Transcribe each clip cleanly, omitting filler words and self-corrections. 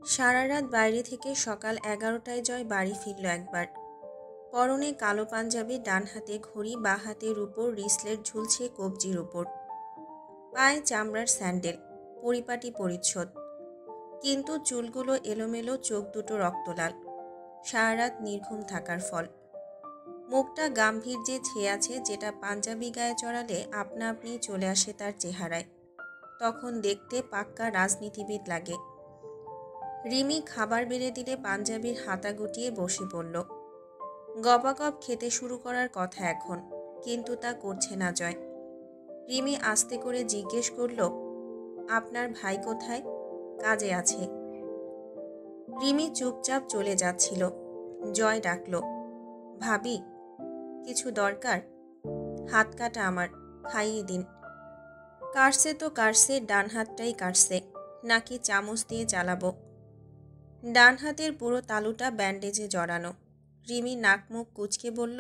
সারা রাত বাইরে থেকে সকাল 11টায় জয় বাড়ি ফিরল একবার। পরনে কালো পাঞ্জাবি, ডান হাতে ঘড়ি, বাঁ হাতের উপর রিসলেট ঝুলছে কবজির উপর। পায়ে চামড়ার স্যান্ডেল, পরিপাটি পরিচ্ছদ, কিন্তু চুলগুলো এলোমেলো, চোখ দুটো রক্তলাল। সারা রাত নির্ঘুম থাকার ফল। মুখটা গাম্ভীর্যে ছেয়ে আছে, যেটা পাঞ্জাবি গায়ে চড়ালে আপনা আপনি চলে আসে তার চেহারায়। তখন দেখতে পাক্কা রাজনীতিবিদ লাগে। রিমি খাবার বেড়ে দিলে পাঞ্জাবির হাতা গুটিয়ে বসে পড়ল। গপাগপ খেতে শুরু করার কথা এখন, কিন্তু তা করছে না জয়। রিমি আস্তে করে জিজ্ঞেস করল, আপনার ভাই কোথায়? কাজে আছে। রিমি চুপচাপ চলে যাচ্ছিল। জয় ডাকল, ভাবি, কিছু দরকার? হাত কাটা আমার, খাইয়ে দিন। কাটছে তো কাটছে, ডান হাতটাই কাটছে, নাকি চামচ দিয়ে চালাবো? ডান হাতের পুরো তালুটা ব্যান্ডেজে জড়ানো। রিমি নাক মুখ কুঁচকে বলল,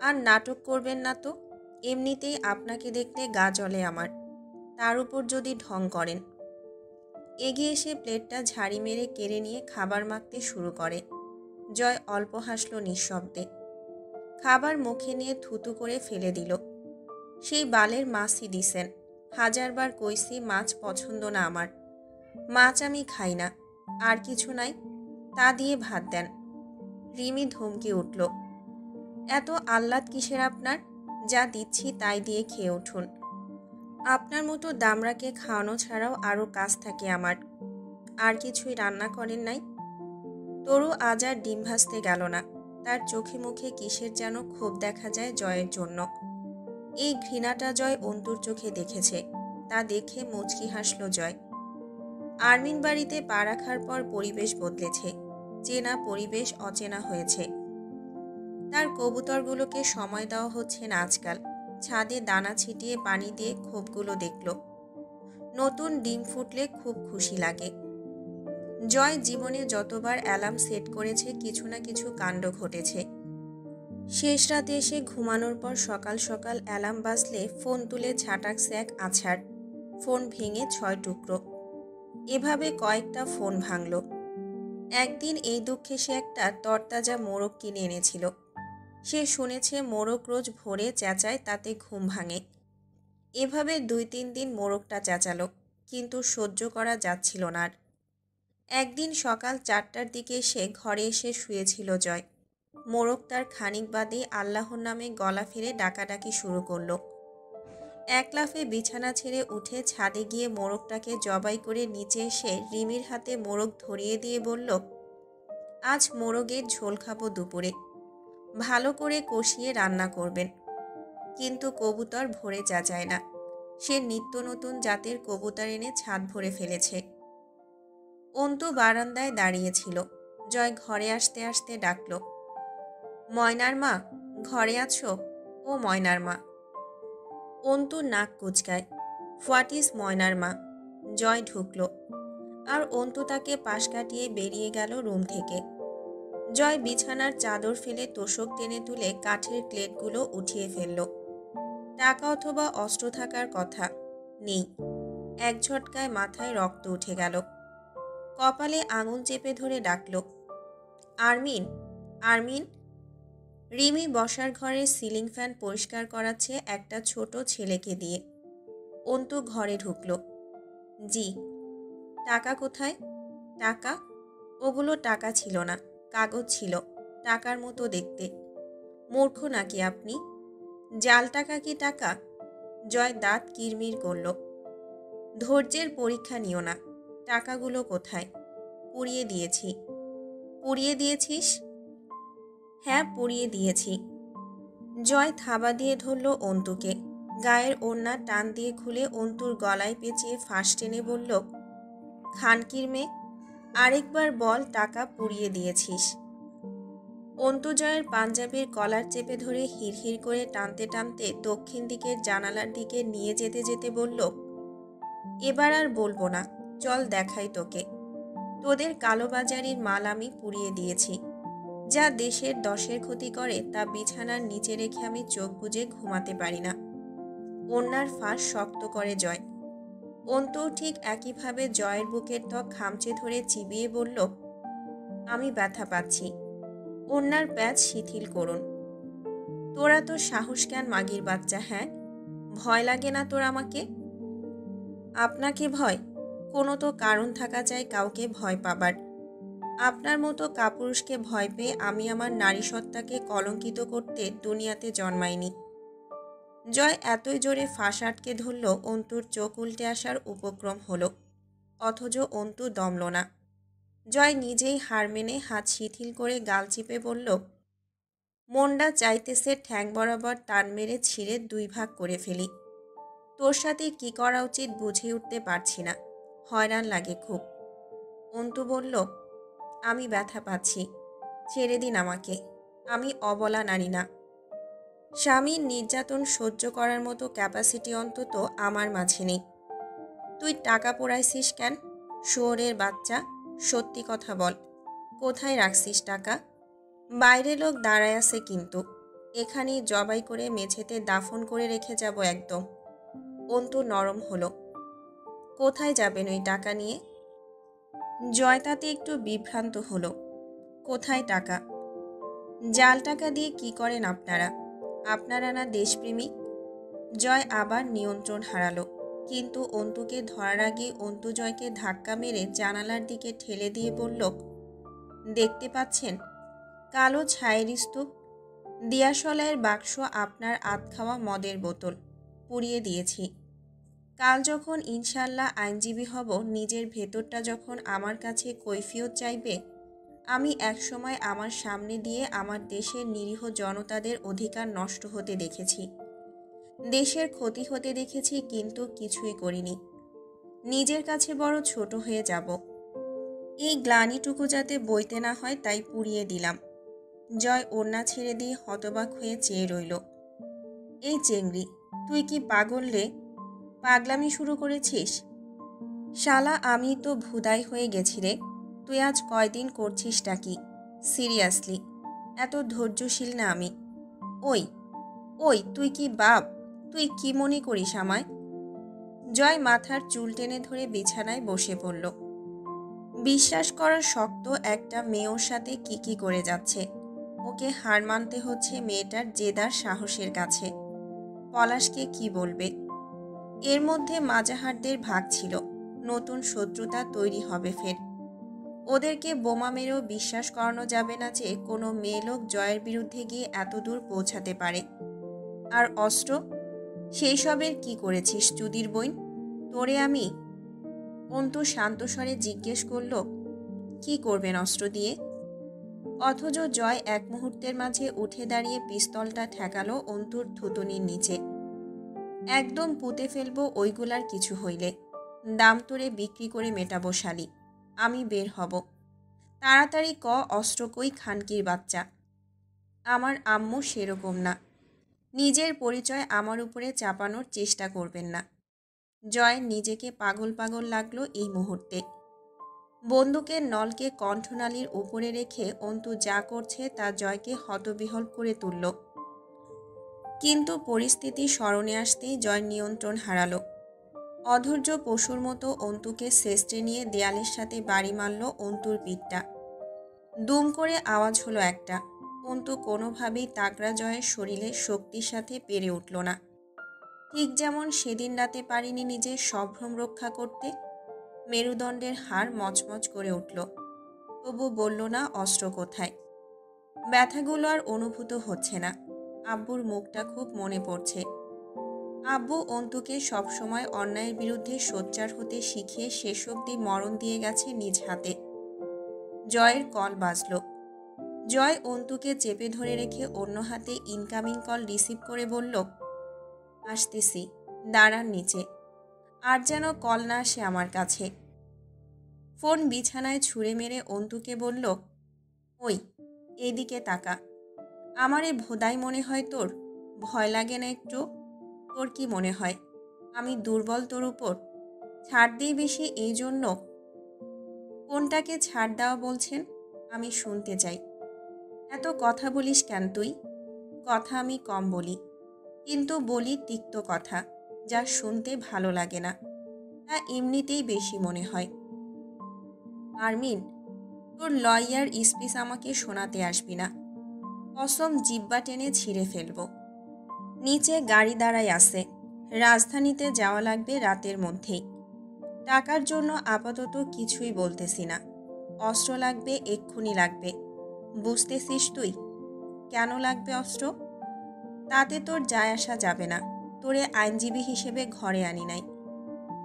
আর নাটক করবেন না তো, এমনিতেই আপনাকে দেখলে গা জ্বলে আমার, তার উপর যদি ঢং করেন। এগিয়ে এসে প্লেটটা ঝাড়ি মেরে কেড়ে নিয়ে খাবার মাখতে শুরু করে। জয় অল্প হাসল নিঃশব্দে। খাবার মুখে নিয়ে থুতু করে ফেলে দিল। সেই বালের মাছই দিছেন, হাজারবার কইছি মাছ পছন্দ না আমার, মাছ আমি খাই না। আর কিছু নাই, তা দিয়ে ভাত দেন। রিমি ধমকে উঠল, এত আহ্লাদ কিসের আপনার? যা দিচ্ছি তাই দিয়ে খেয়ে উঠুন। আপনার মতো দামড়াকে খাওয়ানো ছাড়াও আরও কাজ থাকে আমার। আর কিছুই রান্না করেন নাই? তরু আজ আর ডিম ভাজতে গেল না। তার চোখে মুখে কিসের যেন ক্ষোভ দেখা যায় জয়ের জন্য। এই ঘৃণাটা জয় অন্তুর চোখে দেখেছে, তা দেখে মুচকি হাসল জয়। আরমিন বাড়িতে পা রাখার পর পরিবেশ বদলেছে, চেনা পরিবেশ অচেনা হয়েছে। তার কবুতরগুলোকে সময় দেওয়া হচ্ছে না আজকাল। ছাদে দানা ছিটিয়ে পানি দিয়ে খোপগুলো দেখল। নতুন ডিম ফুটলে খুব খুশি লাগে। জয় জীবনে যতবার অ্যালার্ম সেট করেছে কিছু না কিছু কাণ্ড ঘটেছে। শেষ রাতে এসে ঘুমানোর পর সকাল সকাল অ্যালার্ম বাজলে ফোন তুলে ঝাঁটাকছে এক আছাড়। ফোন ভেঙে 6 টুকরো। এভাবে কয়েকটা ফোন ভাঙল। একদিন এই দুঃখে সে একটা তরতাজা মোরগ কিনে এনেছিল। সে শুনেছে মোরগ রোজ ভোরে চেঁচায়, তাতে ঘুম ভাঙে। এভাবে 2-3 দিন মোরগটা চেঁচালো, কিন্তু সহ্য করা যাচ্ছিল না আর। একদিন সকাল 4টার দিকে সে ঘরে এসে শুয়েছিল জয়। মোরগ তার খানিক বাদেই আল্লাহর নামে গলা ফিরে ডাকাডাকি শুরু করলো। এক লাফে বিছানা ছেড়ে উঠে ছাদে গিয়ে মোরগটাকে জবাই করে নিচে এসে রিমির হাতে মোরগ ধরিয়ে দিয়ে বলল, আজ মোরগের ঝোল খাবো দুপুরে, ভালো করে কষিয়ে রান্না করবেন। কিন্তু কবুতর ভরে চেঁচায় না। সে নিত্য নতুন জাতের কবুতর এনে ছাদ ভরে ফেলেছে। অন্তু বারান্দায় দাঁড়িয়েছিল। জয় ঘরে আসতে আসতে ডাকল, ময়নার মা, ঘরে আছো? ও ময়নার মা। অন্তু নাক কুচকায়। হোয়াট ইজ ময়নার মা? জয় ঢুকল, আর অন্তু তাকে পাশ কাটিয়ে বেরিয়ে গেল রুম থেকে। জয় বিছানার চাদর ফেলে তোশক টেনে তুলে কাঠের প্লেটগুলো উঠিয়ে ফেলল। টাকা অথবা অস্ত্র থাকার কথা নেই। এক ঝটকায় মাথায় রক্ত উঠে গেল। কপালে আঙুল চেপে ধরে ডাকল, আরমিন, আরমিন। রিমি বসার ঘরের সিলিং ফ্যান পরিষ্কার করাচ্ছে একটা ছোট ছেলেকে দিয়ে। অন্তু ঘরে ঢুকল। জি। টাকা কোথায়? টাকা? ওগুলো টাকা ছিল না, কাগজ ছিল, টাকার মতো দেখতে। মূর্খ নাকি আপনি? জাল টাকা কি টাকা? জয় দাঁত কিরমির করল। ধৈর্যের পরীক্ষা নিও না। টাকাগুলো কোথায়? পুড়িয়ে দিয়েছি। পুড়িয়ে দিয়েছিস? হ্যাঁ, পুড়িয়ে দিয়েছি। জয় থাবা দিয়ে ধরল অন্তুকে। গায়ের ওড়না টান দিয়ে খুলে অন্তুর গলায় পেঁচিয়ে ফাঁস টেনে বলল, খানকির মেয়ে, আরেকবার বল টাকা পুড়িয়ে দিয়েছিস। অন্তু জয়ের পাঞ্জাবির কলার চেপে ধরে হিড়হিড় করে টানতে টানতে দক্ষিণ দিকের জানালার দিকে নিয়ে যেতে যেতে বলল, এবার আর বলবো না, চল দেখাই তোকে। তোদের কালোবাজারির মাল আমি পুড়িয়ে দিয়েছি। যা দেশের 10-এর ক্ষতি করে তা বিছানার নিচে রেখে আমি চোখ বুজে ঘুমাতে পারি না। ওড়নার ফাঁস শক্ত করে জয়। অন্তু ঠিক একইভাবে জয়ের বুকের ত্বক খামচে ধরে চিবিয়ে বলল, আমি ব্যথা পাচ্ছি। ওনার প্যাচ শিথিল করুন। তোরা তো সাহস কেন মাগির বাচ্চা, হ্যাঁ? ভয় লাগে না তোর আমাকে? আপনাকে ভয়? কোনো তো কারণ থাকা চাই কাউকে ভয় পাবার। আপনার মতো কাপুরুষকে ভয় পেয়ে আমি আমার নারী সত্তাকে কলঙ্কিত করতে দুনিয়াতে জন্মাইনি। জয় এতই জোরে ফাঁস আটকে ধরল অন্তুর চোখ উল্টে আসার উপক্রম হলো, অথচ অন্তু দমল না। জয় নিজেই হার মেনে হাত শিথিল করে গাল চিপে বলল, মনটা চাইতেছে ঠ্যাং বরাবর টান মেরে ছিঁড়ে 2 ভাগ করে ফেলি। তোর সাথে কি করা উচিত বুঝে উঠতে পারছি না, হয়রান লাগে খুব। অন্তু বলল, আমি ব্যথা পাচ্ছি, ছেড়ে দিন আমাকে, আমি অবলা নারী না। স্বামীর নির্যাতন সহ্য করার মতো ক্যাপাসিটি অন্তত আমার মাঝে নেই। তুই টাকা পোড়াইছিস কেন? শুয়োরের বাচ্চা, সত্যি কথা বল, কোথায় রাখছিস টাকা? বাইরে লোক দাঁড়ায় আছে কিন্তু, এখানেই জবাই করে মেঝেতে দাফন করে রেখে যাব একদম। অন্তু নরম হলো। কোথায় যাবেন ওই টাকা নিয়ে? জয় তাতে একটু বিভ্রান্ত হলো। কোথায় টাকা? জাল টাকা দিয়ে কি করেন আপনারা? আপনারা না দেশপ্রেমিক? জয় আবার নিয়ন্ত্রণ হারালো, কিন্তু অন্তুকে ধরার আগে অন্তু জয়কে ধাক্কা মেরে জানালার দিকে ঠেলে দিয়ে বলল, দেখতে পাচ্ছেন কালো ছায়ের স্তূপ, দিয়াশলাইয়ের বাক্স আপনার আধ খাওয়া মদের বোতল, পুড়িয়ে দিয়েছি। কাল যখন ইনশাল্লাহ আইনজীবী হব, নিজের ভেতরটা যখন আমার কাছে কৈফিয়ত চাইবে, আমি একসময় আমার সামনে দিয়ে আমার দেশের নিরীহ জনতাদের অধিকার নষ্ট হতে দেখেছি, দেশের ক্ষতি হতে দেখেছি, কিন্তু কিছুই করিনি। নিজের কাছে বড় ছোট হয়ে যাব। এই গ্লানিটুকু যাতে বইতে না হয় তাই পুড়িয়ে দিলাম। জয় ওড়না ছেড়ে দিয়ে হতবাক হয়ে চেয়ে রইল। এই চেংড়ি, তুই কি পাগল রে? পাগলামি শুরু করেছিস? শালা আমি তো ভুদাই হয়ে গেছি রে। তুই আজ কয়দিন করছিসটা কি? সিরিয়াসলি, এত ধৈর্যশীল না আমি। ওই ওই তুই কি বাপ? তুই কি মনে করিস আমায়? জয় মাথার চুল টেনে ধরে বিছানায় বসে পড়ল। বিশ্বাস করার শক্ত একটা মেয়ের সাথে কি করে যাচ্ছে। ওকে হার মানতে হচ্ছে মেয়েটার জেদার সাহসের কাছে। পলাশকে কি বলবে? এর মধ্যে মাজাহারদের ভাগ ছিল, নতুন শত্রুতা তৈরি হবে ফের। ওদেরকে বোমা মেরেও বিশ্বাস করানো যাবে না যে কোনো মেয়ে লোক জয়ের বিরুদ্ধে গিয়ে এত দূর পৌঁছাতে পারে। আর অস্ত্র, সেই সবের কি করেছিস চুদির বইন? তোরে আমি? অন্তু শান্তস্বরে জিজ্ঞেস করল, কি করবেন অস্ত্র দিয়ে? অথচ জয় এক মুহূর্তের মাঝে উঠে দাঁড়িয়ে পিস্তলটা ঠেকালো অন্তুর থুতুনির নিচে। একদম পুঁতে ফেলবো ওইগুলার কিছু হইলে। দাম তোরে বিক্রি করে মেটাবো শালি। আমি বের হব। তাড়াতাড়ি ক অস্ত্র কই খানকির বাচ্চা। আমার আম্মু সেরকম না। নিজের পরিচয় আমার উপরে চাপানোর চেষ্টা করবেন না। জয় নিজেকে পাগল পাগল লাগলো এই মুহূর্তে। বন্দুকের নলকে কণ্ঠনালীর উপরে রেখে অন্তু যা করছে তা জয়কে হতবিহ্বল করে তুলল। কিন্তু পরিস্থিতি স্মরণে আসতেই জয় নিয়ন্ত্রণ হারালো। অধৈর্য পশুর মতো অন্তুকে শেষে নিয়ে দেয়ালের সাথে বাড়ি মারল অন্তুর পিঠটা। দুম করে আওয়াজ হলো একটা। অন্তু কোনোভাবেই তাগড়া জয়ের শরীরে শক্তির সাথে পেরে উঠল না। ঠিক যেমন সেদিন রাতে পারিনি নিজের সম্ভ্রম রক্ষা করতে। মেরুদণ্ডের হাড় মচমচ করে উঠল, তবু বলল না অস্ত্র কোথায়। ব্যথাগুলো আর অনুভূত হচ্ছে না। আব্বুর মুখটা খুব মনে পড়ছে। আব্বু অন্তুকে সবসময় অন্যায়ের বিরুদ্ধে সোচ্চার হতে শিখিয়ে শেষ অবধি মরণ দিয়ে গেছে নিজ হাতে। জয়ের কল বাজল। জয় অন্তুকে চেপে ধরে রেখে অন্য হাতে ইনকামিং কল রিসিভ করে বলল, আসতেছি, দাঁড়ান নিচে, আর যেন কল না আসে আমার কাছে। ফোন বিছানায় ছুঁড়ে মেরে অন্তুকে বলল, ওই এইদিকে তাকা। আমারে ভোদাই মনে হয় তোর? ভয় লাগে না একটু? তোর কি মনে হয় আমি দুর্বল তোর উপর? ছাড় দিই বেশি এই জন্য? কোনটাকে ছাড় দেওয়া বলছেন? আমি শুনতে চাই। এত কথা বলিস কেন তুই? কথা আমি কম বলি, কিন্তু বলি তিক্ত কথা, যা শুনতে ভালো লাগে না। তা এমনিতেই বেশি মনে হয়। আরমিন, তোর লয়ার স্পিচ আমাকে শোনাতে আসবি না। কসম জিব্বা টেনে ছিঁড়ে ফেলবো। নিচে গাড়ি দাঁড়ায় আছে। রাজধানীতে যাওয়া লাগবে রাতের মধ্যেই। টাকার জন্য আপাতত কিছুই বলতেছি না। অস্ত্র লাগবে, এক্ষুনি লাগবে। বুঝতেছিস তুই? কেন লাগবে অস্ত্র? তাতে তোর যায় আসা যাবে না। তোরে আইনজীবী হিসেবে ঘরে আনি নাই,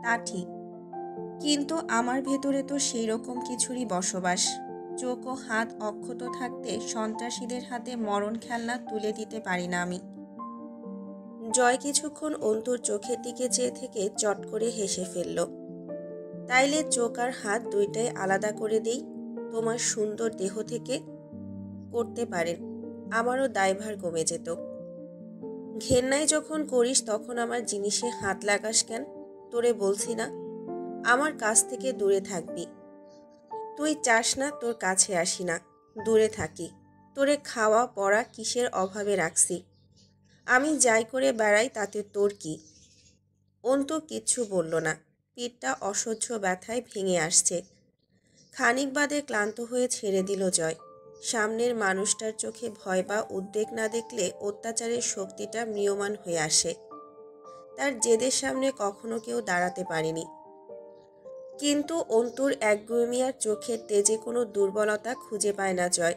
তা ঠিক। কিন্তু আমার ভেতরে তো সেই রকম কিছুরই বসবাস। চোখ ও হাত অক্ষত থাকতে সন্ত্রাসীদের হাতে মরণ খেলনা তুলে দিতে পারি না আমি। জয় কিছুক্ষণ অন্তুর চোখের দিকে চেয়ে থেকে চট করে হেসে ফেলল। তাইলে চোখ আর হাত দুইটাই আলাদা করে দেই তোমার সুন্দর দেহ থেকে? করতে পারেন, আমারও দায়ভার কমে যেত। ঘেন্নায় যখন করিস তখন আমার জিনিসে হাত লাগাস কেন? তোরে বলছি না আমার কাছ থেকে দূরে থাকবি। তুই চাস না তোর কাছে আসি না, দূরে থাকি। তোরে খাওয়া পড়া কিসের অভাবে রাখছি? আমি যাই করে বেড়াই তাতে তোর কি? অন্তু কিচ্ছু বলল না। পিঠটা অসহ্য ব্যথায় ভেঙে আসছে। খানিক বাদে ক্লান্ত হয়ে ছেড়ে দিল জয়। সামনের মানুষটার চোখে ভয় বা উদ্বেগ না দেখলে অত্যাচারের শক্তিটা ম্রিয়মাণ হয়ে আসে। তার জেদের সামনে কখনো কেউ দাঁড়াতে পারেনি। কিন্তু অন্তুর একগুঁয়েমিয়ার চোখের তেজে কোনো দুর্বলতা খুঁজে পায় না জয়।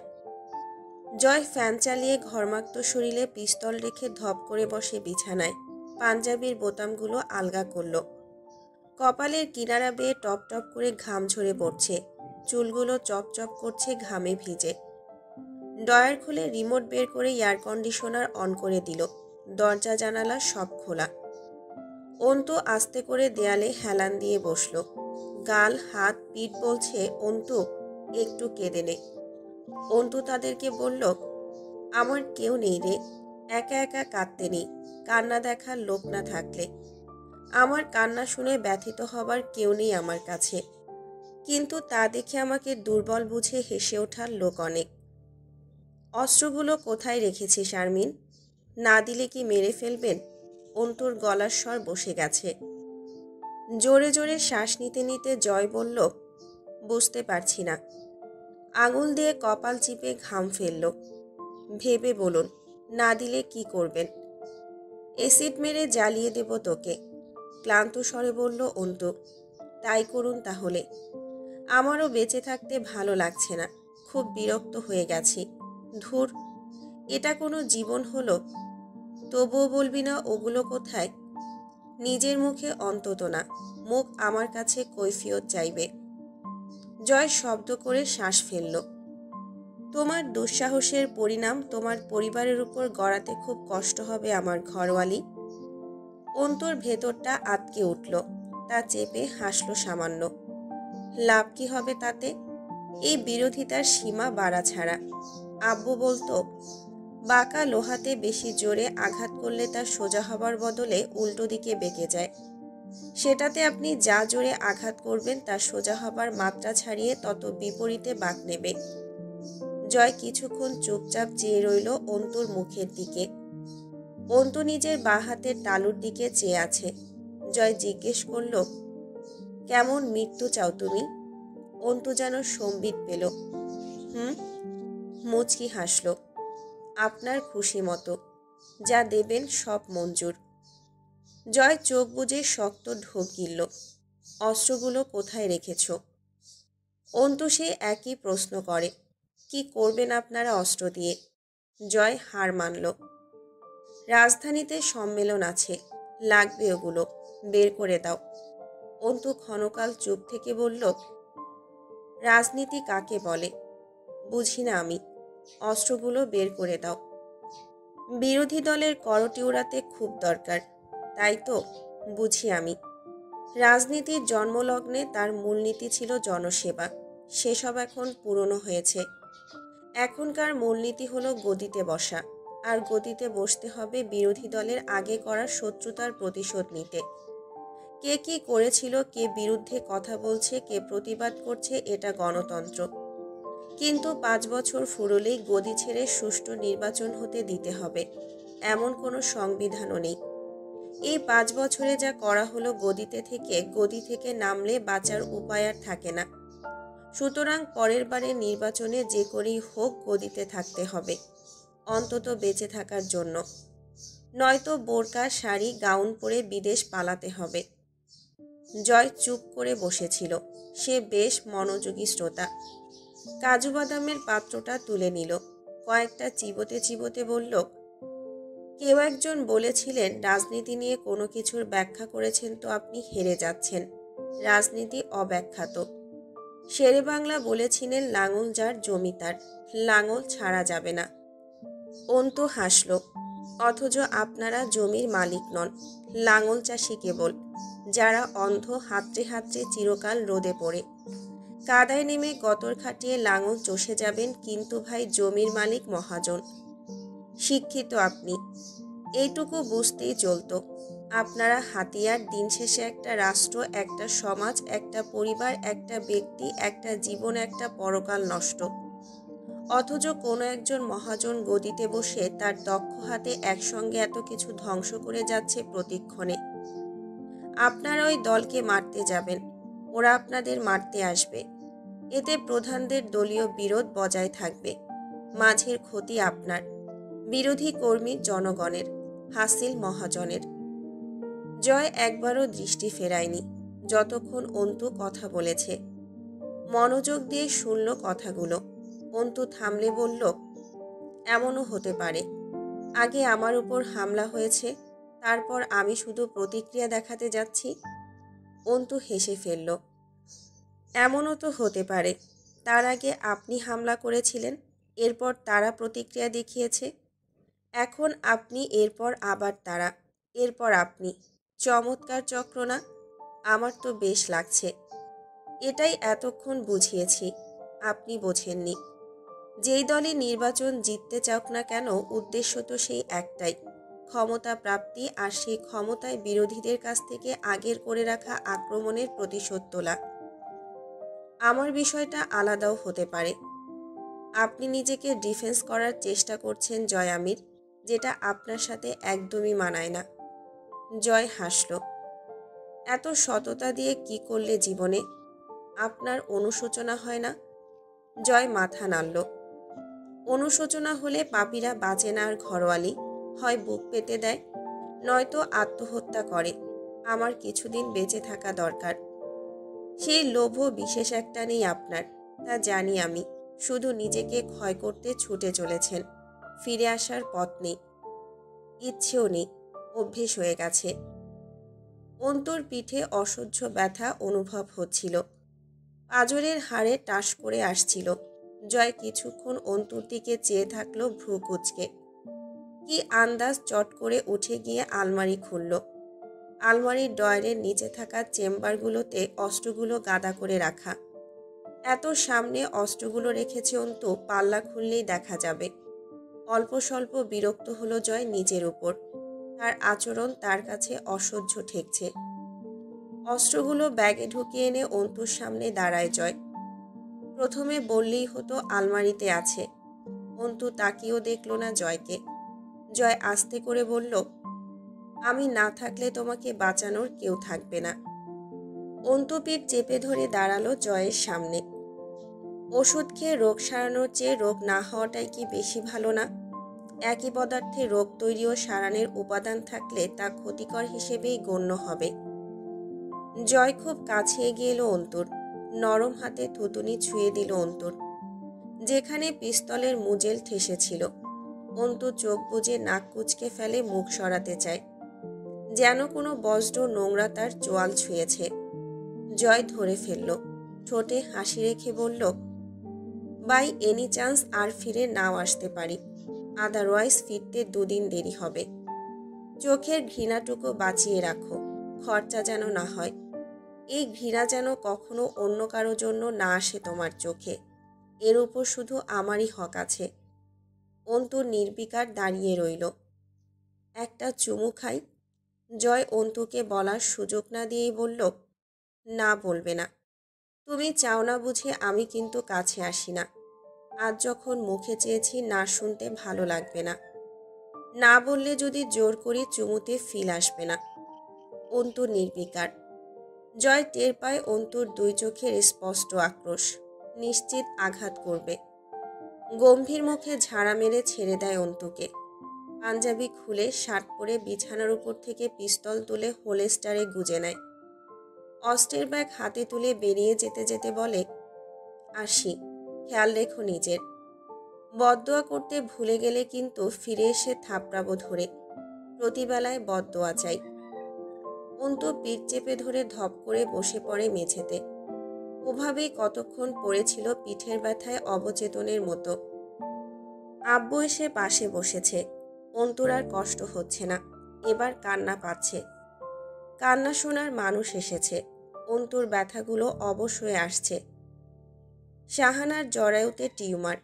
জয় ফ্যান চালিয়ে ঘর্মাক্ত শরীরে পিস্তল রেখে ধপ করে বসে বিছানায়। পাঞ্জাবির বোতামগুলো আলগা করল। কপালের কিনারা বেয়ে টপ টপ করে ঘাম ঝরে পড়ছে। চুলগুলো চপচপ করছে ঘামে ভিজে। ডয়ার খুলে রিমোট বের করে এয়ার কন্ডিশনার অন করে দিল। দরজা জানালা সব খোলা। অন্তু আস্তে করে দেয়ালে হেলান দিয়ে বসল। গাল হাত পিঠ বলছে, অন্তু একটু কেঁদে নে। অন্তু তাদেরকে বলল, আমার কেউ নেই রে, একা একা কাঁদতে নেই, কান্না দেখার লোক না থাকলে। আমার কান্না শুনে ব্যথিত হবার কেউ নেই আমার কাছে। কিন্তু তা দেখে আমাকে দুর্বল বুঝে হেসে ওঠার লোক অনেক। অস্ত্রগুলো কোথায় রেখেছিস আরমিন? না দিলে কি মেরে ফেলবেন? অন্তুর গলার স্বর বসে গেছে। জোরে জোরে শ্বাস নিতে নিতে জয় বলল, বুঝতে পারছি না। আঙুল দিয়ে কপাল চিপে ঘাম ফেলল। ভেবে বলুন, না দিলে কি করবেন? অ্যাসিড মেরে জ্বালিয়ে দেব তোকে, ক্লান্ত স্বরে বলল অন্তু। তাই করুন তাহলে। আমারও বেঁচে থাকতে ভালো লাগছে না, খুব বিরক্ত হয়ে গেছি। ধুর, এটা কোনো জীবন হলো? তবুও বলবি না ওগুলো কোথায়? নিজের মুখে অন্তত না, মুখ আমার কাছে কৈফিয়ত চাইবে। জয় শব্দ করে শ্বাস ফেলল। তোমার দুঃসাহসের পরিণাম তোমার পরিবারের উপর গড়াতে খুব কষ্ট হবে আমার ঘরওয়ালি। অন্তর ভেতরটা আটকে উঠল। তা চেপে হাসল সামান্য। লাভ কি হবে তাতে? এই বিরোধিতার সীমা বাড়া ছাড়া। আব্বু বলতো, বাঁকা লোহাতে বেশি জোরে আঘাত করলে তার সোজা হবার বদলে উল্টো দিকে বেঁকে যায়। সেটাতে আপনি যা জোরে আঘাত করবেন তার সোজা হবার মাত্রা ছাড়িয়ে তত বিপরীতে বাঁক নেবে। জয় কিছুক্ষণ চুপচাপ চেয়ে রইল অন্তুর মুখের দিকে। অন্তু নিজের বাঁ হাতের তালুর দিকে চেয়ে আছে। জয় জিজ্ঞেস করল, কেমন মৃত্যু চাও তুমি? অন্তু যেন সম্বিত পেল। মুচকি হাসল। আপনার খুশি মতো, যা দেবেন সব মঞ্জুর। জয় চোখ বুজে শক্ত ঢোক গিলল। অস্ত্রগুলো কোথায় রেখেছ? অন্তু সে একই প্রশ্ন করে। কি করবেন আপনারা অস্ত্র দিয়ে? জয় হার মানল। রাজধানীতে সম্মেলন আছে, লাগবে ওগুলো, বের করে দাও। অন্তু ক্ষণকাল চুপ থেকে বলল, রাজনীতি কাকে বলে? বুঝি না আমি, অস্ত্রগুলো বের করে দাও। বিরোধী দলের করটি উড়াতে খুব দরকার, তাই তো বুঝি আমি। রাজনীতির জন্মলগ্নে তার মূলনীতি ছিল জনসেবা, সেসব এখন পুরনো হয়েছে। এখনকার মূলনীতি হলো গদিতে বসা, আর গদিতে বসতে হবে বিরোধী দলের আগে করা শত্রুতার প্রতিশোধ নিতে। কে কি করেছিল, কে বিরুদ্ধে কথা বলছে, কে প্রতিবাদ করছে, এটা গণতন্ত্র। কিন্তু 5 বছর ফুরলেই গদি ছেড়ে সুষ্ঠু নির্বাচন হতে দিতে হবে, এমন কোনো সংবিধানও নেই। এই 5 বছরে যা করা হলো গদিতে থেকে, গদি থেকে নামলে বাঁচার উপায় আর থাকে না। সুতরাং পরের বারের নির্বাচনে যে করেই হোক গদিতে থাকতে হবে, অন্তত বেঁচে থাকার জন্য। নয়তো বোরকা, শাড়ি, গাউন পরে বিদেশ পালাতে হবে। জয় চুপ করে বসেছিল। সে বেশ মনোযোগী শ্রোতা। কাজু বাদামের পাত্রটা তুলে নিল। কয়েকটা চিবোতে চিবোতে বলল, কেউ একজন বলেছিলেন রাজনীতি নিয়ে কোনো কিছুর ব্যাখ্যা করেছেন তো আপনি হেরে যাচ্ছেন। রাজনীতি অব্যাখ্যাত। শেরে বাংলা বলেছিলেন লাঙল যার জমি তার, লাঙল ছাড়া যাবে না। অন্তু হাসল। অথচ আপনারা জমির মালিক নন, লাঙল চাষি কেবল, যারা অন্ধ হাতড়ে হাতড়ে চিরকাল রোদে পড়ে। কাদায় নেমে গতর খাটিয়ে লাঙল চষে যাবেন, কিন্তু ভাই জমির মালিক মহাজন। শিক্ষিত আপনি, এইটুকু বুঝতেই চলতো। আপনারা হাতিয়ার, দিন শেষে একটা রাষ্ট্র, একটা সমাজ, একটা পরিবার, একটা ব্যক্তি, একটা জীবন, একটা পরকাল নষ্ট। অথচ কোনো একজন মহাজন গদিতে বসে তার দক্ষ হাতে একসঙ্গে এত কিছু ধ্বংস করে যাচ্ছে প্রতিক্ষণে। আপনারা ওই দলকে মারতে যাবেন, ওরা আপনাদের মারতে আসবে। এতে প্রধানদের দলীয় বিরোধ বজায় থাকবে। মাঝের ক্ষতি আপনার, বিরোধী কর্মী জনগণের, হাসিল মহাজনের। জয় একবারও দৃষ্টি ফেরায়নি যতক্ষণ অন্তু কথা বলেছে। মনোযোগ দিয়ে শুনল কথাগুলো। অন্তু থামলে বলল, এমনও হতে পারে আগে আমার উপর হামলা হয়েছে, তারপর আমি শুধু প্রতিক্রিয়া দেখাতে যাচ্ছি। অন্তু হেসে ফেলল। এমনও তো হতে পারে তার আগে আপনি হামলা করেছিলেন, এরপর তারা প্রতিক্রিয়া দেখিয়েছে। এখন আপনি, এরপর আবার তারা, এরপর আপনি। চমৎকার চক্র না? আমার তো বেশ লাগছে। এটাই এতক্ষণ বুঝিয়েছি, আপনি বোঝেননি। যেই দলই নির্বাচন জিততে চাওক না কেন, উদ্দেশ্য তো সেই একটাই, ক্ষমতা প্রাপ্তি, আর সেই ক্ষমতায় বিরোধীদের কাছ থেকে আগের করে রাখা আক্রমণের প্রতিশোধ তোলা। আমার বিষয়টা আলাদাও হতে পারে। আপনি নিজেকে ডিফেন্স করার চেষ্টা করছেন জয় আমির, যেটা আপনার সাথে একদমই মানায় না। জয় হাসল। এত সততা দিয়ে কি করলে জীবনে? আপনার অনুশোচনা হয় না? জয় মাথা নাড়ল। অনুশোচনা হলে পাপীরা বাঁচে না আর ঘরোয়ালি, হয় বুক পেতে দেয়, নয়তো আত্মহত্যা করে। আমার কিছুদিন বেঁচে থাকা দরকার। সেই লোভ বিশেষ একটা নেই আপনার, তা জানি আমি। শুধু নিজেকে ক্ষয় করতে ছুটে চলেছেন, ফিরে আসার পথ নেই, ইচ্ছেও নেই, অভ্যেস হয়ে গেছে। অন্তুর পিঠে অসহ্য ব্যথা অনুভব হচ্ছিল, পাঁজরের হাড়ে টাস করে আসছিল। জয় কিছুক্ষণ অন্তুর দিকে চেয়ে থাকলো ভ্রু কুঁচকে। কি আন্দাজ, চট করে উঠে গিয়ে আলমারি খুলল। আলমারির ডয়ারের নিচে থাকা চেম্বারগুলোতে অস্ত্রগুলো গাদা করে রাখা। এত সামনে অস্ত্রগুলো রেখেছে অন্তু, পাল্লা খুললেই দেখা যাবে। অল্প স্বল্প বিরক্ত হলো জয় নিজের উপর। তার আচরণ তার কাছে অসহ্য ঠেকছে। অস্ত্রগুলো ব্যাগে ঢুকিয়ে এনে অন্তুর সামনে দাঁড়ায় জয়। প্রথমে বললেই হতো আলমারিতে আছে। অন্তু তাকিয়েও দেখল না জয়কে। জয় আস্তে করে বলল, আমি না থাকলে তোমাকে বাঁচানোর কেউ থাকবে না। অন্তু পিঠ চেপে ধরে দাঁড়ালো জয়ের সামনে। ওষুধ খেয়ে রোগ সারানোর চেয়ে রোগ না হওয়াটাই কি বেশি ভালো না? একই পদার্থে রোগ তৈরি ও সারানোর উপাদান থাকলে তা ক্ষতিকর হিসেবেই গণ্য হবে। জয় খুব কাছে এগিয়ে এলো অন্তুর, নরম হাতে থুতুনি ছুঁয়ে দিল অন্তুর, যেখানে পিস্তলের মুজেল ঠেসেছিল। অন্তু চোখ বুজে নাক কুঁচকে ফেলে, মুখ সরাতে চায়, যেন কোনো বজ্র নোংরা তার চোয়াল ছুঁয়েছে। জয় ধরে ফেলল, ঠোঁটে হাসি রেখে বলল, বাই এনি চান্স আর ফিরে নাও আসতে পারি, আদারওয়াইজ ফিরতে 2 দিন দেরি হবে। চোখের ঘৃণাটুকু বাঁচিয়ে রাখো, খরচা যেন না হয়। এই ঘৃণা যেন কখনো অন্য কারো জন্য না আসে তোমার চোখে। এর উপর শুধু আমারই হক আছে। অন্তু নির্বিকার দাঁড়িয়ে রইল। একটা চুমু খাই? জয় অন্তুকে বলার সুযোগ না দিয়েই বলল, না, বলবে না। তুমি চাও না বুঝে আমি কিন্তু কাছে আসি না। আজ যখন মুখে চেয়েছি, না শুনতে ভালো লাগবে না। না বললে যদি জোর করে চুমুতে ফিল আসবে না। অন্তু নির্বিকার। জয় টের পায় অন্তুর দুই চোখের স্পষ্ট আক্রোশ, নিশ্চিত আঘাত করবে। গম্ভীর মুখে ঝাড়া মেরে ছেড়ে দেয় অন্তুকে। পাঞ্জাবি খুলে শার্ট পরে বিছানার উপর থেকে পিস্তল তুলে হোলেস্টারে গুজে নেয়। অস্ত্রের ব্যাগ হাতে তুলে বেরিয়ে যেতে যেতে বলে, আসি, খেয়াল রেখো নিজের। বদদোয়া করতে ভুলে গেলে কিন্তু ফিরে এসে থাপড়াবো ধরে। প্রতিবেলায় বদদোয়া চাই। অন্তু পিঠ চেপে ধরে ধপ করে বসে পড়ে মেঝেতে। ওভাবেই কতক্ষণ পড়েছিল পিঠের ব্যথায় অবচেতনের মতো। আব্বু এসে পাশে বসেছে। অন্তুর আর কষ্ট হচ্ছে না, এবার কান্না পাচ্ছে। কান্না শোনার মানুষ এসেছে। অন্তুর ব্যথাগুলো অবশ হয়ে আসছে। শাহানার জরায়ুতে টিউমার,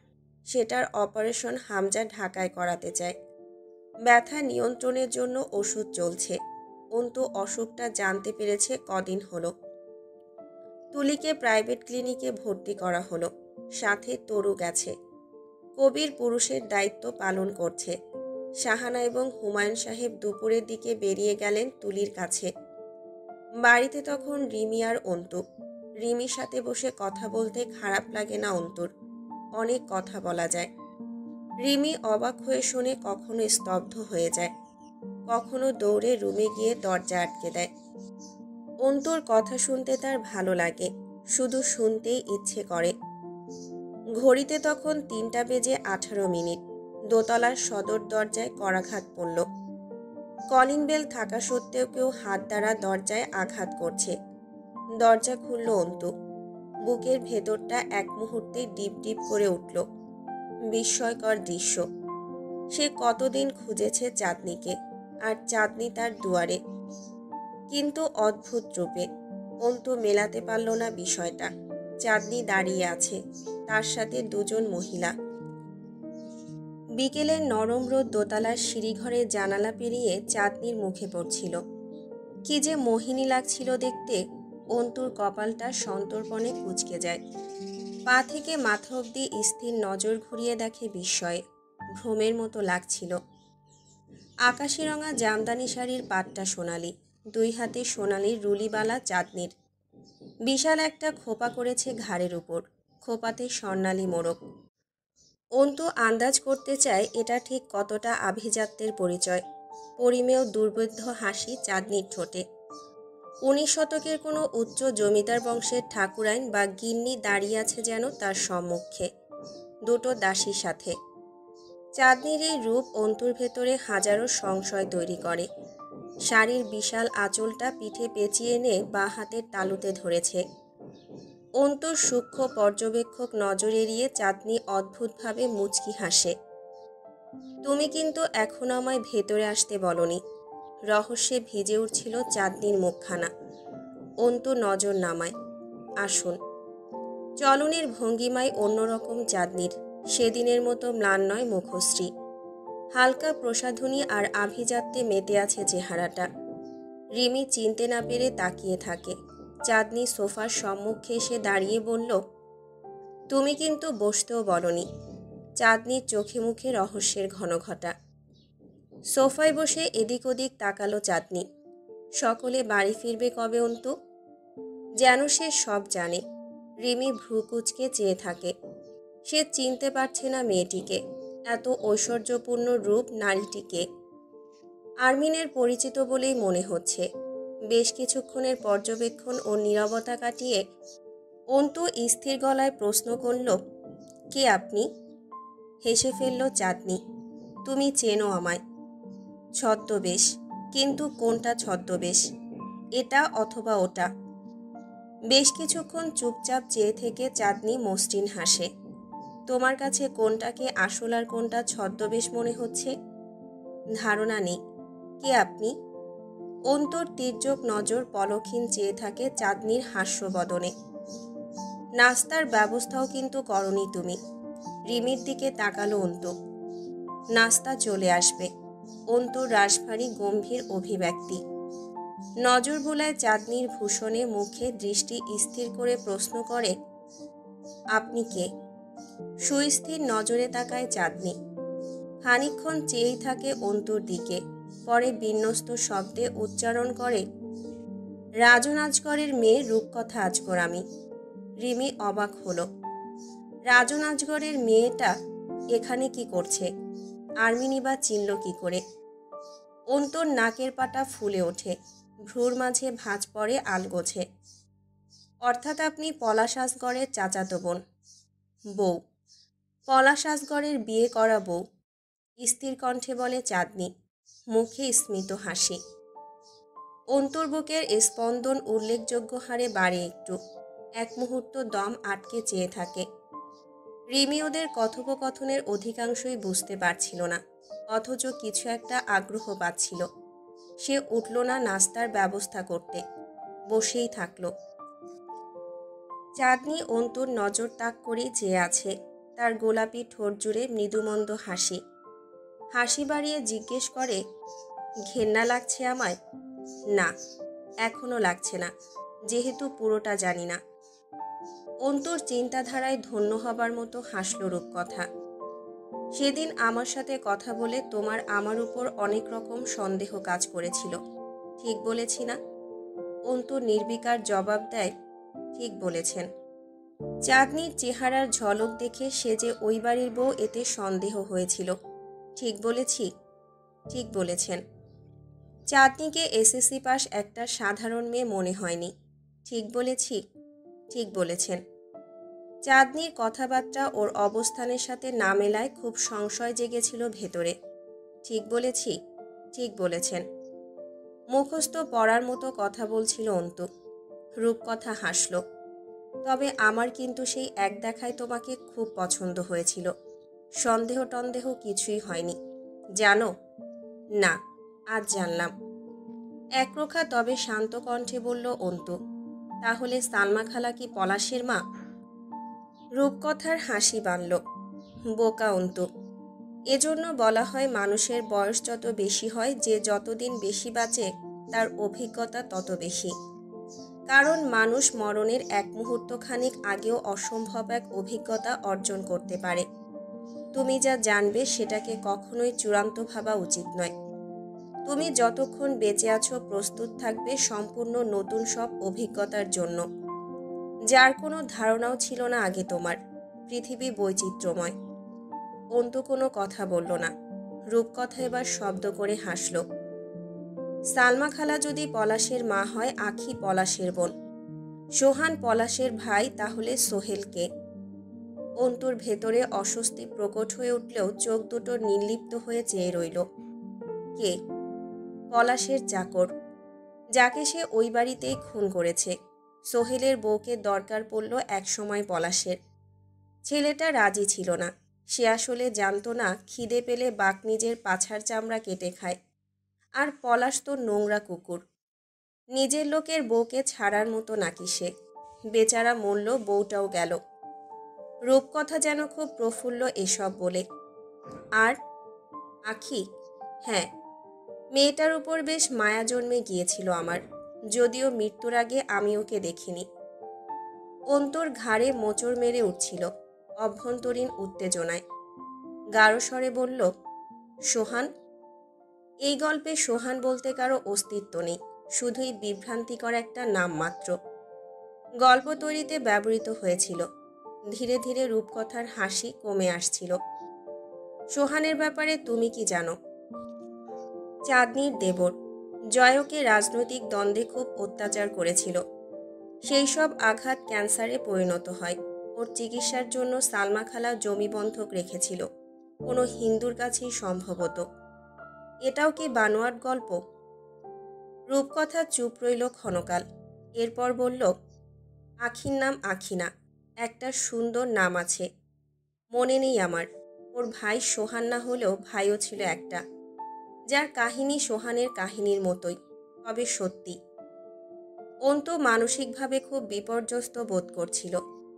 সেটার অপারেশন হামজা ঢাকায় করাতে চায়। ব্যথা নিয়ন্ত্রণের জন্য ওষুধ চলছে। অন্তু অসুখটা জানতে পেরেছে কদিন হলো। তুলিকে প্রাইভেট ক্লিনিকে ভর্তি করা হলো, সাথে তরু গেছে। কবির পুরুষের দায়িত্ব পালন করছে। শাহানা এবং হুমায়ুন সাহেব দুপুরের দিকে বেরিয়ে গেলেন তুলির কাছে। বাড়িতে তখন রিমি আর অন্তু। রিমির সাথে বসে কথা বলতে খারাপ লাগে না অন্তুর, অনেক কথা বলা যায়। রিমি অবাক হয়ে শুনে কখনো স্তব্ধ হয়ে যায়, কখনো দৌড়ে রুমে গিয়ে দরজা আটকে দেয়। অন্তুর কথা শুনতে তার ভালো লাগে, শুধু শুনতেই ইচ্ছে করে। ঘড়িতে তখন 3:18। দোতলার সদর দরজায় করাঘাত পড়ল। কলিং বেল থাকা সত্ত্বেও কেউ হাত দ্বারা দরজায় আঘাত করছে। দরজা খুলল অন্তু। বুকের ভেতরটা এক মুহূর্তে ডিপ ডিপ করে উঠল। বিস্ময়কর দৃশ্য। সে কতদিন খুঁজেছে চাঁদনিকে, আর চাঁদনি তার দুয়ারে, কিন্তু অদ্ভুত রূপে। অন্তু মেলাতে পারল না বিষয়টা। চাঁদনি দাঁড়িয়ে আছে, তার সাথে দুজন মহিলা। বিকেলের নরম রোদ দোতলার সিঁড়িঘরে জানালা পেরিয়ে চাঁদনির মুখে পড়ছিল। কি যে মোহিনী লাগছিল দেখতে। অন্তুর কপালটা সন্তর্পণে কুঁচকে যায়। পা থেকে মাথা অবধি স্থির নজর ঘুরিয়ে দেখে বিস্ময়ে। ভ্রমের মতো লাগছিল। আকাশি রঙা জামদানি শাড়ির পাটটা সোনালি, দুই হাতে সোনালির রুলিবালা চাঁদনির। বিশাল একটা খোপা করেছে ঘাড়ের উপর, খোপাতে স্বর্ণালী মোড়ক। অন্তু আন্দাজ করতে চায় এটা ঠিক কতটা আভিজাত্যের পরিচয়। পরিমেয় দুর্বোধ্য হাসি চাঁদনির ঠোঁটে। 19 শতকের কোনো উচ্চ জমিদার বংশের ঠাকুরাইন বা গিন্নি দাঁড়িয়ে আছে যেন তার সম্মুখে, দুটো দাসীর সাথে। চাঁদনির এই রূপ অন্তুর ভেতরে হাজারো সংশয় তৈরি করে। শাড়ির বিশাল আঁচলটা পিঠে পেঁচিয়ে এনে বাঁ হাতের তালুতে ধরেছে। অন্তুর সূক্ষ্ম পর্যবেক্ষক নজর এড়িয়ে চাঁদনি অদ্ভুতভাবে মুচকি হাসে। তুমি কিন্তু এখনো আমায় ভেতরে আসতে বলনি। রহস্যে ভিজে উঠছিল চাঁদনির মুখখানা। অন্তু নজর নামায়। আসুন। চলনের ভঙ্গিমায় অন্যরকম চাঁদনির, সেদিনের মতো ম্লান নয় মুখশ্রী। হালকা প্রসাধনী আর আভিজাত্যে মেতে আছে চেহারাটা। রিমি চিনতে না পেরে তাকিয়ে থাকে। চাঁদনি সোফার সম্মুখে এসে দাঁড়িয়ে বলল, তুমি কিন্তু বসতেও বলনি। চাঁদনির চোখে মুখে রহস্যের ঘনঘটা। সোফায় বসে এদিক ওদিক তাকালো চাঁদনি। সকলে বাড়ি ফিরবে কবে অন্তু? যেন সে সব জানে। রিমি ভ্রু কুঁচকে চেয়ে থাকে। সে চিনতে পারছে না মেয়েটিকে, এত ঐশ্বর্যপূর্ণ রূপ নারীটিকে। আরমিনের পরিচিত বলেই মনে হচ্ছে। বেশ কিছুক্ষণের পর্যবেক্ষণ ও নীরবতা কাটিয়ে অন্তু স্থির গলায় প্রশ্ন করল, কে আপনি? হেসে ফেলল চাঁদনি, তুমি চেনো আমায়। ছদ্মবেশ, কিন্তু কোনটা ছদ্মবেশ? এটা অথবা ওটা? বেশ কিছুক্ষণ চুপচাপ চেয়ে থেকে চাঁদনি মসৃণ হাসে। তোমার কাছে কোনটাকে আসল আর কোনটা ছদ্মবেশ মনে হচ্ছে? ধারণা নেই। কে আপনি? অন্তর তীর্যক নজর পলকহীন চেয়ে থাকে চাঁদনির হাস্যবদনে। নাস্তার ব্যবস্থাও কিন্তু করনি তুমি। রিমির দিকে তাকালো অন্তু। নাস্তা চলে আসবে। অন্তুর রাশভারী গম্ভীর অভিব্যক্তি। নজর বুলায় চাঁদনির ভূষণে, মুখে দৃষ্টি স্থির করে প্রশ্ন করে, আপনি কে? সুস্থির নজরে তাকায় চাঁদনি। খানিকক্ষণ চেয়েই থাকে অন্তুর দিকে, পরে বিন্যস্ত শব্দে উচ্চারণ করে, রাজন আজগরের মেয়ে রূপকথা আজগর আমি। রিমি অবাক হলো। রাজন আজগরের মেয়েটা এখানে কি করছে? আর্মিনি বা চিনল কি করে? অন্তর নাকের পাটা ফুলে ওঠে, ভ্রুর মাঝে ভাঁজ পড়ে আলগোছে। অর্থাৎ আপনি পলাশ আজগরের চাচাতো বোন? বউ। পলাশ আজগরের বিয়ে করা বউ, স্থির কণ্ঠে বলে চাঁদনি, মুখে স্মিত হাসি। অন্তর বুকের স্পন্দন উল্লেখযোগ্য হারে বাড়ে একটু। এক মুহূর্ত দম আটকে চেয়ে থাকে। রিমি ওদের কথোপকথনের অধিকাংশই বুঝতে পারছিল না, অথচ কিছু একটা আগ্রহ পাচ্ছিল। সে উঠল না নাস্তার ব্যবস্থা করতে, বসেই থাকল। চাঁদনি অন্তুর নজর তাক করেই চেয়ে আছে, তার গোলাপি ঠোঁট জুড়ে মৃদুমন্দ হাসি। হাসি বাড়িয়ে জিজ্ঞেস করে, ঘেন্না লাগছে আমায়? না, এখনো লাগছে না, যেহেতু পুরোটা জানি না। অন্তুর চিন্তাধারায় ধন্য হবার মতো হাসল রূপকথা। সেদিন আমার সাথে কথা বলে তোমার আমার উপর অনেক রকম সন্দেহ কাজ করেছিল, ঠিক বলেছি না? অন্তুর নির্বিকার জবাব দেয়, ঠিক বলেছেন। চাঁদনির চেহারার ঝলক দেখে সে যে ওই বাড়ির বউ এতে সন্দেহ হয়েছিল। ঠিক বলেছি? ঠিক বলেছেন। চাঁদনিকে এসএসসি পাস একটা সাধারণ মেয়ে মনে হয়নি। ঠিক বলেছি? ঠিক বলেছেন। চাঁদনির কথাবার্তা ওর অবস্থানের সাথে না মেলায় খুব সংশয় জেগেছিল ভেতরে। ঠিক বলেছি? ঠিক বলেছেন। মুখস্থ পড়ার মতো কথা বলছিল অন্তু। রূপকথা হাসল। তবে আমার কিন্তু সেই এক দেখায় তোমাকে খুব পছন্দ হয়েছিল, সন্দেহ টন্দেহ কিছুই হয়নি, জানো? না, আজ জানলাম। একরোখা তবে শান্ত কণ্ঠে বলল অন্তু, তাহলে সালমা খালা কি পলাশের মা? রূপকথার হাসি বানল। বোকা অন্তু। এজন্য বলা হয় মানুষের বয়স যত বেশি হয়, যে যতদিন বেশি বাঁচে তার অভিজ্ঞতা তত বেশি। কারণ মানুষ মরণের এক মুহূর্ত খানিক আগেও অসম্ভব এক অভিজ্ঞতা অর্জন করতে পারে। তুমি যা জানবে সেটাকে কখনোই চূড়ান্ত ভাবা উচিত নয়। তুমি যতক্ষণ বেঁচে আছো প্রস্তুত থাকবে সম্পূর্ণ নতুন সব অভিজ্ঞতার জন্য, যার কোনো ধারণাও ছিল না আগে তোমার। পৃথিবী বৈচিত্র্যময়। অন্তু কোনো কথা বলল না। রূপকথা এবার শব্দ করে হাসল। সালমা খালা যদি পলাশের মা হয়, আখি পলাশের বোন। সোহান পলাশের ভাই, তাহলে সোহেল কে? অন্তুর ভেতরে অস্বস্তি প্রকট হয়ে উঠলেও চোখ দুটো নির্লিপ্ত হয়ে চেয়ে রইল। কে? পলাশের চাকর, যাকে সে ওই বাড়িতেই খুন করেছে। সোহেলের বউকে দরকার পড়ল একসময় পলাশের। ছেলেটা রাজি ছিল না। সে আসলে জানতো না খিদে পেলে বাঘ নিজের পাছার চামড়া কেটে খায়, আর পলাশ তো নোংরা কুকুর। নিজের লোকের বউকে ছাড়ার মতো নাকি সে? বেচারা মরল, বউটাও গেল। রূপকথা যেন খুব প্রফুল্ল এসব বলে। আর আখি? হ্যাঁ, মেয়েটার উপর বেশ মায়া জন্মে গিয়েছিল আমার, যদিও মৃত্যুর আগে আমি ওকে দেখিনি। অন্তর ঘাড়ে মোচড় মেরে উঠছিল অভ্যন্তরীণ উত্তেজনায়। গাঢ় স্বরে বলল, সোহান? এই গল্পে সোহান বলতে কারো অস্তিত্ব নেই, শুধুই বিভ্রান্তিকর একটা নাম মাত্র। গল্প তৈরিতে ব্যবহৃত হয়েছিল। ধীরে ধীরে রূপকথার হাসি কমে আসছিল। সোহানের ব্যাপারে তুমি কি জানো? চাঁদনির দেবর জয়কে রাজনৈতিক দ্বন্দ্বে খুব অত্যাচার করেছিল। সেই সব আঘাত ক্যান্সারে পরিণত হয়। ওর চিকিৎসার জন্য সালমা খালা জমি বন্ধক রেখেছিল, কোনো হিন্দুর কাছেই সম্ভবত। এটাও কি বানোয়াট গল্প? রূপকথা চুপ রইল ক্ষণকাল। এরপর বলল, আখির নাম আখিনা, একটা সুন্দর নাম আছে, মনে নেই আমার। ওর ভাই সোহান না হলেও ভাইও ছিল একটা, যার কাহিনী সোহানের কাহিনীর মতোই, তবে সত্যি। অন্তু মানসিকভাবে খুব বিপর্যস্ত বোধ করছিল।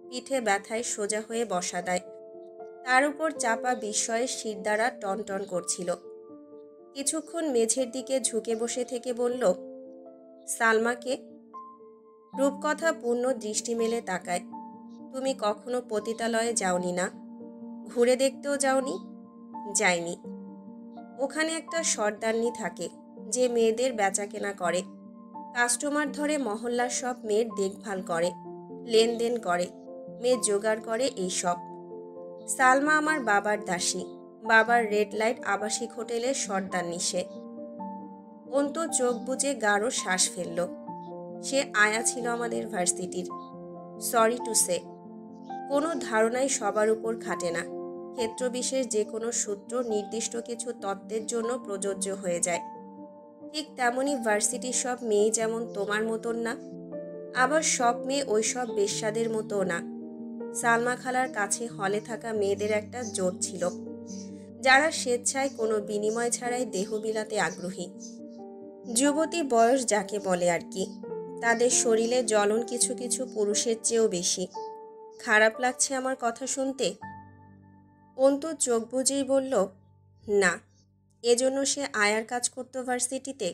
পিঠে ব্যথায় সোজা হয়ে বসা দেয়। তার উপর চাপা বিস্ময়ের শিরদাঁড়া টনটন করছিল। কিছুক্ষণ মেঝের দিকে ঝুঁকে বসে থেকে বলল, সালমাকে? রূপকথা পূর্ণ দৃষ্টি মেলে তাকায়। তুমি কখনো পতিতালয়ে যাওনি না? ঘুরে দেখতেও যাওনি? যাইনি। ওখানে একটা সর্দারনি থাকে যে মেয়েদের বেচাকেনা করে, কাস্টমার ধরে, মহল্লার সব মেয়ের দেখভাল করে, লেনদেন করে, মেয়ে জোগাড় করে, এইসব। সালমা আমার বাবার দাসী, বাবার রেড লাইট আবাসিক হোটেলের সর্দারনি সে। অন্তু চোখ বুজে গাঢ় শ্বাস ফেলল। সে আয়া ছিল আমাদের ভার্সিটির। সরি টু সে, কোনো ধারণাই সবার উপর খাটে না। ক্ষেত্রবিশেষ যে কোনো সূত্র নির্দিষ্ট কিছু তত্ত্বের জন্য প্রযোজ্য হয়ে যায়। ঠিক তেমনই ভার্সিটির সব মেয়ে যেমন তোমার মতন না, আবার সব মেয়ে ওই সব বেশ্যাদের মতোও না। সালমা খালার কাছে হলে থাকা মেয়েদের একটা জোট ছিল, যারা স্বেচ্ছায় কোনো বিনিময় ছাড়াই দেহ বিলাতে আগ্রহী। যুবতী বয়স যাকে বলে আর কি। তাদের শরীরে জ্বলন কিছু কিছু পুরুষের চেয়েও বেশি। খারাপ লাগছে আমার কথা শুনতে? অন্তু চোখ বুজেই বলল, না। এজন্য সে আয়ার কাজ করত ভার্সিটিতে?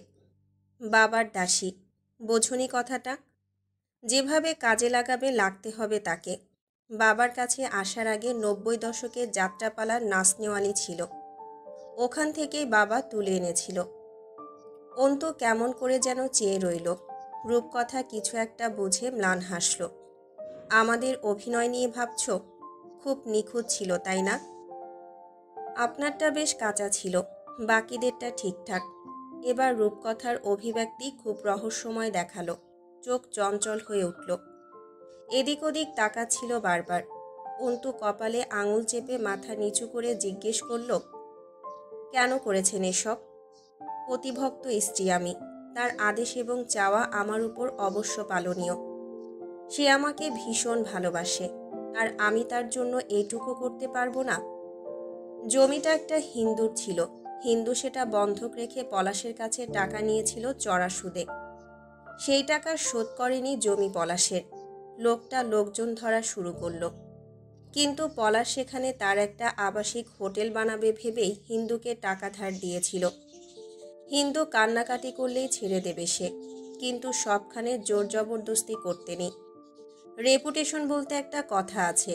বাবার দাসী, বোঝনি কথাটা? যেভাবে কাজে লাগাবে লাগতে হবে তাকে। বাবার কাছে আসার আগে 90 দশকের যাত্রাপালার নাচনেওয়ালি ছিল, ওখান থেকেই বাবা তুলে এনেছিল। অন্তু কেমন করে যেন চেয়ে রইল। রূপকথা কিছু একটা বুঝে ম্লান হাসল। আমাদের অভিনয় নিয়ে ভাবছ? খুব নিখুঁত ছিল, তাই না? আপনারটা বেশ কাঁচা ছিল, বাকিদেরটা ঠিকঠাক। এবার রূপকথার অভিব্যক্তি খুব রহস্যময় দেখালো। চোখ চঞ্চল হয়ে উঠল, এদিক ওদিক তাকাচ্ছিল বারবার। অন্তু কপালে আঙুল চেপে মাথা নিচু করে জিজ্ঞেস করল, কেন করেছেন এসব? প্রতিভক্ত স্ত্রী আমি, তার আদেশ এবং চাওয়া আমার উপর অবশ্য পালনীয়। সে আমাকে ভীষণ ভালোবাসে, আর আমি তার জন্য এইটুকু করতে পারবো না? জমিটা একটা হিন্দুর ছিল, হিন্দু সেটা বন্ধক রেখে পলাশের কাছে টাকা নিয়েছিল চড়া সুদে। সেই টাকা শোধ করেনি জমি পলাশের। লোকটা লোকজন ধরা শুরু করলো, কিন্তু পলাশ সেখানে তার একটা আবাসিক হোটেল বানাবে ভেবেই হিন্দুকে টাকা ধার দিয়েছিল। হিন্দু কান্নাকাটি করলেই ছেড়ে দেবে সে, কিন্তু সবখানে জোর জবরদস্তি করতে নেই। রেপুটেশন বলতে একটা কথা আছে।